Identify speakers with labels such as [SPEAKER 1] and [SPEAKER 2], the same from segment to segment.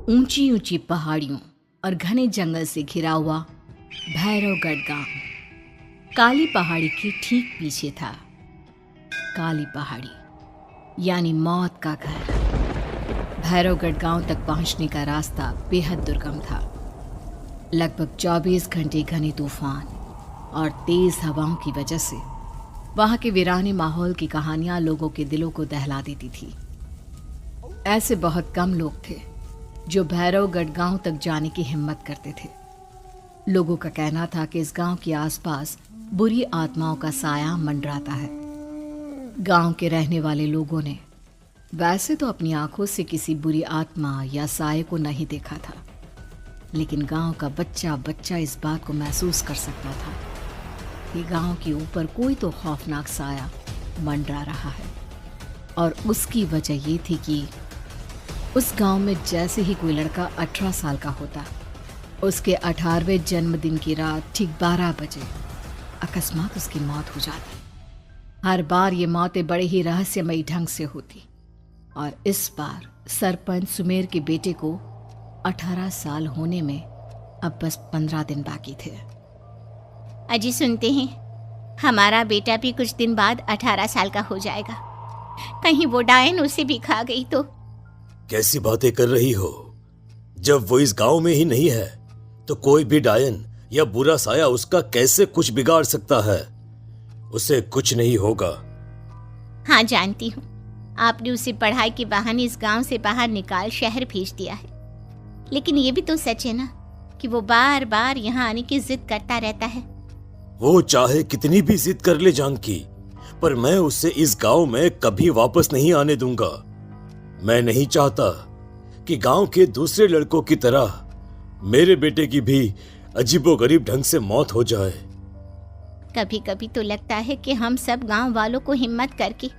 [SPEAKER 1] ऊंची ऊंची पहाड़ियों और घने जंगल से घिरा हुआ भैरवगढ़ गांव काली पहाड़ी के ठीक पीछे था। काली पहाड़ी यानी मौत का घर। भैरवगढ़ गांव तक पहुंचने का रास्ता बेहद दुर्गम था। लगभग 24 घंटे घने तूफान और तेज हवाओं की वजह से वहां के वीराने माहौल की कहानियां लोगों के दिलों को दहला देती थी। ऐसे बहुत कम लोग थे जो भैरवगढ़ गांव तक जाने की हिम्मत करते थे। लोगों का कहना था कि इस गांव के आसपास बुरी आत्माओं का साया मंडराता है। गांव के रहने वाले लोगों ने वैसे तो अपनी आंखों से किसी बुरी आत्मा या साये को नहीं देखा था, लेकिन गांव का बच्चा बच्चा इस बात को महसूस कर सकता था कि गांव के ऊपर कोई तो खौफनाक साया मंडरा रहा है। और उसकी वजह ये थी कि उस गांव में जैसे ही कोई लड़का 18 साल का होता, उसके 18वें जन्मदिन की रात ठीक 12 बजे अकस्मात उसकी मौत हो जाती। हर बार ये मौतें बड़े ही रहस्यमयी ढंग से होती और इस बार सरपंच सुमेर के बेटे को 18 साल होने में अब बस 15 दिन बाकी थे।
[SPEAKER 2] अजी सुनते हैं, हमारा बेटा भी कुछ दिन बाद 18 साल का हो जाएगा। कहीं वो डायन उसे भी खा गई तो।
[SPEAKER 3] कैसी बातें कर रही हो? जब वो इस गांव में ही नहीं है तो कोई भी डायन या बुरा साया उसका कैसे कुछ बिगाड़ सकता है? उसे कुछ नहीं होगा।
[SPEAKER 2] हाँ जानती हूँ, आपने उसे पढ़ाई के बहाने इस गांव से बाहर निकाल शहर भेज दिया है, लेकिन ये भी तो सच है ना कि वो बार बार यहाँ आने की जिद करता रहता है।
[SPEAKER 3] वो चाहे कितनी भी जिद कर ले जानकी, पर मैं उसे इस गांव में कभी वापस नहीं आने दूंगा। मैं नहीं चाहता कि गांव के दूसरे लड़कों की तरह मेरे बेटे की भी अजीबोगरीब ढंग से मौत हो जाए।
[SPEAKER 2] कभी कभी तो लगता है कि हम सब गांव वालों को हिम्मत करके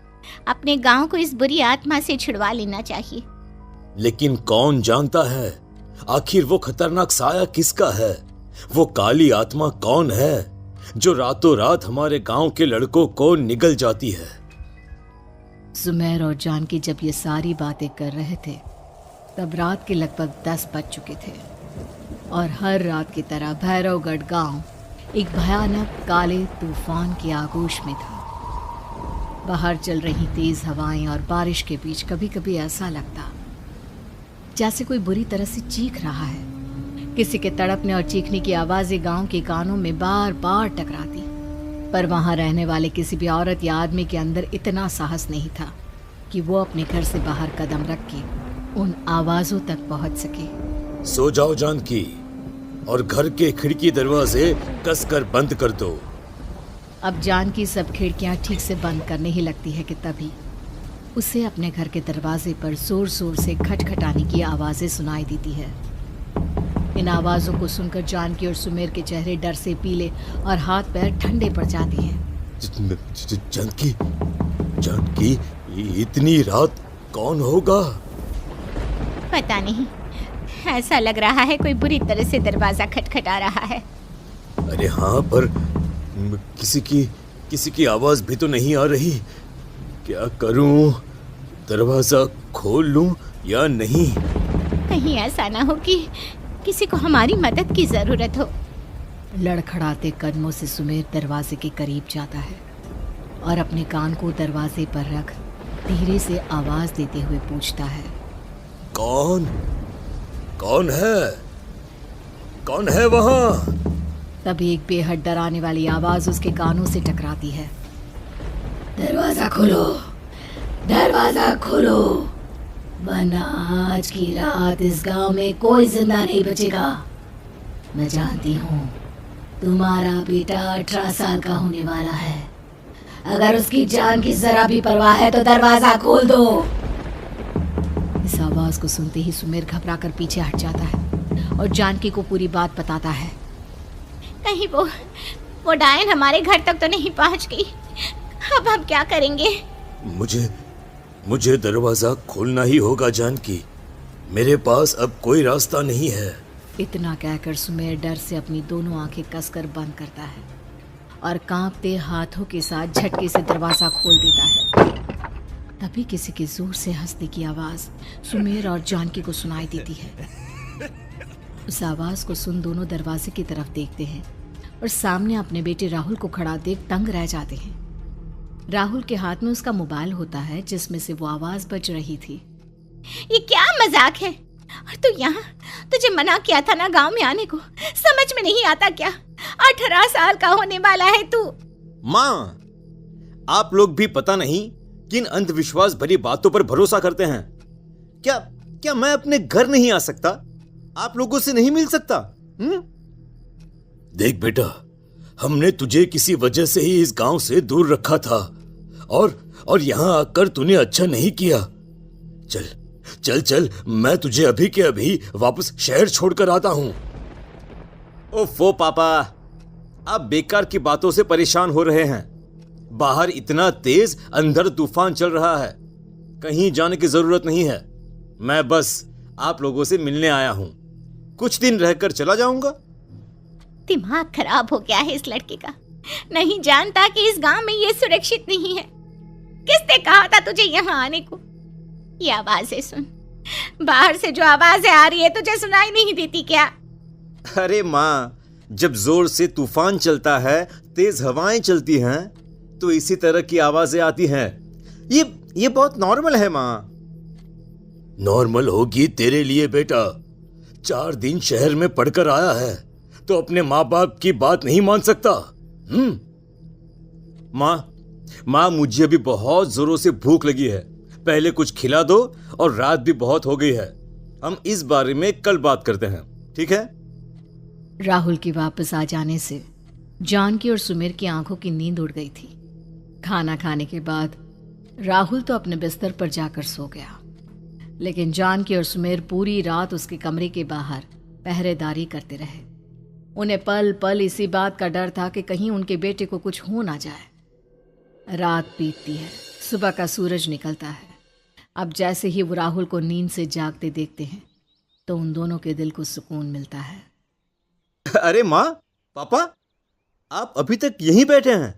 [SPEAKER 2] अपने गांव को इस बुरी आत्मा से छुड़वा लेना चाहिए।
[SPEAKER 3] लेकिन कौन जानता है आखिर वो खतरनाक साया किसका है? वो काली आत्मा कौन है जो रातों रात हमारे गांव के लड़कों को निगल जाती है?
[SPEAKER 1] सुमेर और जानकी जब ये सारी बातें कर रहे थे तब रात के लगभग 10 बज चुके थे और हर रात की तरह भैरवगढ़ गांव एक भयानक काले तूफान की आगोश में था। बाहर चल रही तेज हवाएं और बारिश के बीच कभी कभी ऐसा लगता जैसे कोई बुरी तरह से चीख रहा है। किसी के तड़पने और चीखने की आवाजें गांव के कानों में बार बार टकराती, पर वहां रहने वाले किसी भी औरत या आदमी के अंदर इतना साहस नहीं था कि वो अपने घर से बाहर कदम रख के उन आवाजों तक पहुंच सके।
[SPEAKER 3] सो जाओ जानकी और घर के खिड़की दरवाजे कसकर बंद कर दो।
[SPEAKER 1] अब जानकी सब खिड़कियां ठीक से बंद करने ही लगती है कि तभी उसे अपने घर के दरवाजे पर जोर जोर से खटखटाने की आवाजें सुनाई देती है। इन आवाजों को सुनकर जानकी और सुमेर के चेहरे डर से पीले और हाथ पैर ठंडे पड़ जाते हैं।
[SPEAKER 3] जानकी, जानकी, इतनी रात कौन होगा?
[SPEAKER 2] पता नहीं, ऐसा लग रहा है कोई बुरी तरह से दरवाजा खटखटा रहा है।
[SPEAKER 3] अरे हाँ, पर किसी की आवाज भी तो नहीं आ रही। क्या करूं? दरवाजा खोल लूं या नहीं?
[SPEAKER 2] कहीं ऐसा ना हो कि किसी को हमारी मदद की जरूरत हो।
[SPEAKER 1] लड़खड़ाते कदमों से सुमेर दरवाजे के करीब जाता है और अपने कान को दरवाजे पर रख धीरे से आवाज देते हुए पूछता है,
[SPEAKER 3] कौन है? कौन है वहां?
[SPEAKER 1] तभी एक बेहद डराने वाली आवाज उसके कानों से टकराती है। दरवाजा खोलो, दरवाजा खोलो, वरना आज की रात इस गांव में कोई जिंदा नहीं बचेगा। मैं जानती हूँ तुम्हारा बेटा 18 साल का होने वाला है। अगर उसकी जान की जरा भी परवाह है तो दरवाजा खोल दो। इस आवाज को सुनते ही सुमेर घबरा कर पीछे हट जाता है और जानकी को पूरी बात बताता है।
[SPEAKER 2] कहीं वो डायन हमारे घर तक तो नहीं पहुंच गई? अब हम क्या करेंगे?
[SPEAKER 3] मुझे दरवाजा खोलना ही होगा जानकी। मेरे पास अब कोई रास्ता नहीं है।
[SPEAKER 1] इतना कहकर सुमेर डर से अपनी दोनों आंखें कसकर बंद करता है और कांपते हाथों के साथ झटके से दरवाजा खोल देता है। तभी किसी के जोर से हंसने की आवाज सुमेर और जानकी को सुनाई देती है। उस आवाज को सुन दोनों दरवाजे की तरफ देखते हैं और सामने अपने बेटे राहुल को खड़ा देख दंग रह जाते हैं। राहुल के हाथ में उसका मोबाइल होता है जिसमें से वो आवाज बज रही थी।
[SPEAKER 2] ये क्या मजाक है? और तू यहाँ, तुझे मना किया था ना गांव में आने को, समझ में नहीं आता क्या? 18 साल का होने वाला है तू।
[SPEAKER 3] माँ, आप लोग भी पता नहीं किन अंधविश्वास भरी बातों पर भरोसा करते हैं। क्या मैं अपने घर नहीं आ सकता? आप लोगों से नहीं मिल सकता? देख बेटा, हमने तुझे किसी वजह से ही इस गांव से दूर रखा था और यहां आकर तूने अच्छा नहीं किया। चल चल चल, मैं तुझे अभी के अभी वापस शहर छोड़कर आता हूं। ओफो पापा, आप बेकार की बातों से परेशान हो रहे हैं। बाहर इतना तेज अंधड़ तूफान चल रहा है, कहीं जाने की जरूरत नहीं है। मैं बस आप लोगों से मिलने आया हूं, कुछ दिन रहकर चला जाऊंगा।
[SPEAKER 2] दिमाग खराब हो गया है इस लड़के का, नहीं जानता कि इस गांव में ये सुरक्षित नहीं है। किसने कहा था तुझे यहाँ आने को? ये आवाजें सुन, बाहर से जो आवाजें आ रही है तुझे सुनाई नहीं देती क्या?
[SPEAKER 3] अरे माँ, जब जोर से तूफान चलता है, तेज हवाएं चलती हैं, तो इसी तरह की आवाजें आती हैं। ये बहुत नॉर्मल है माँ। नॉर्मल होगी तेरे लिए बेटा। 4 दिन शहर में पढ़कर आया है तो अपने माँ बाप की बात नहीं मान सकता। माँ, मुझे अभी बहुत जोरों से भूख लगी है, पहले कुछ खिला दो, और रात भी बहुत हो गई है। हम इस बारे में कल बात करते हैं, ठीक है?
[SPEAKER 1] राहुल के वापस आ जाने से जानकी और सुमेर की आंखों की नींद उड़ गई थी। खाना खाने के बाद राहुल तो अपने बिस्तर पर जाकर सो गया, लेकिन जानकी और सुमेर पूरी रात उसके कमरे के बाहर पहरेदारी करते रहे। उन्हें पल पल इसी बात का डर था कि कहीं उनके बेटे को कुछ हो ना जाए। रात बीतती है, सुबह का सूरज निकलता है। अब जैसे ही वो राहुल को नींद से जागते देखते हैं तो उन दोनों के दिल को सुकून मिलता है।
[SPEAKER 3] अरे माँ, पापा, आप अभी तक यहीं बैठे हैं?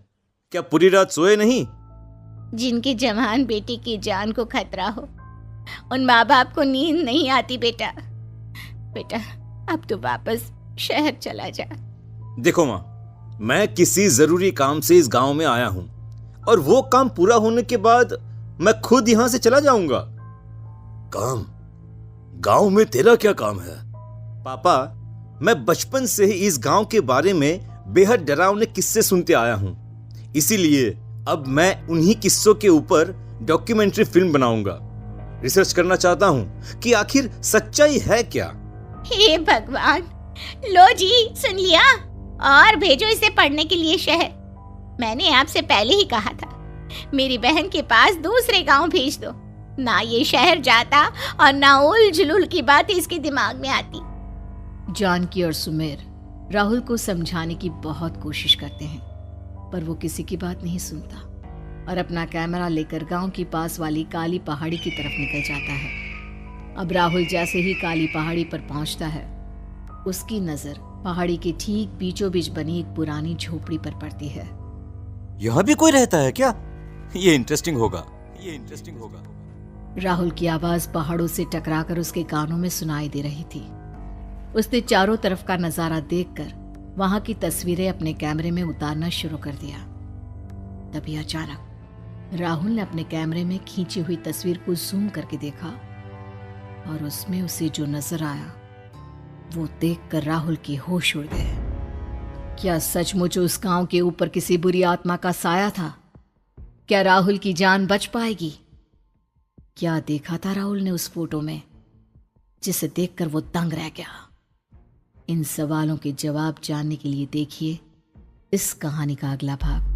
[SPEAKER 3] क्या पूरी रात सोए नहीं?
[SPEAKER 2] जिनके जवान बेटे की जान को खतरा हो, उन माँ बाप को नींद नहीं आती बेटा। अब तो वापस शहर चला जा।
[SPEAKER 3] देखो माँ, मैं किसी जरूरी काम से इस गांव में आया हूं, और वो काम पूरा होने के बाद मैं खुद यहां से चला जाऊंगा। काम? गांव में तेरा क्या काम है? पापा, मैं बचपन से ही इस गांव के बारे में बेहद डरावने किस्से सुनते आया हूं, इसीलिए अब मैं उन्हीं किस्सों के ऊपर डॉक्यूमेंट्री फिल्म बनाऊंगा। रिसर्च करना चाहता हूं कि आखिर सच्चाई है क्या।
[SPEAKER 2] हे भगवान, लो जी, सुन लिया, और भेजो इसे पढ़ने के लिए शहर। मैंने आपसे पहले ही कहा था, मेरी बहन के पास दूसरे गांव भेज दो। ना ये शहर जाता और ना उल जुलूल की बात इसके दिमाग में आती।
[SPEAKER 1] जानकी और सुमेर राहुल को समझाने की बहुत कोशिश करते हैं, पर वो किसी की बात नहीं सुनता और अपना कैमरा लेकर गांव की पास वाली काली पहाड़ी की तरफ निकल जाता है। अब राहुल जैसे ही काली पहाड़ी पर पहुंचता है, उसकी नजर पहाड़ी के ठीक बीचों बीच बनी एक पुरानी झोपड़ी पर पड़ती है।
[SPEAKER 3] यहाँ भी कोई रहता है क्या? ये इंटरेस्टिंग होगा।
[SPEAKER 1] राहुल की आवाज पहाड़ों से टकराकर उसके कानों में सुनाई दे रही थी। उसने चारों तरफ का नजारा देखकर वहां की तस्वीरें अपने कैमरे में उतारना शुरू कर दिया। तभी अचानक राहुल ने अपने कैमरे में खींची हुई तस्वीर को जूम करके देखा, और उसमें उसे जो नजर आया वो देखकर राहुल की होश उड़ गए। क्या सचमुच उस गांव के ऊपर किसी बुरी आत्मा का साया था? क्या राहुल की जान बच पाएगी? क्या देखा था राहुल ने उस फोटो में जिसे देखकर वो दंग रह गया? इन सवालों के जवाब जानने के लिए देखिए इस कहानी का अगला भाग।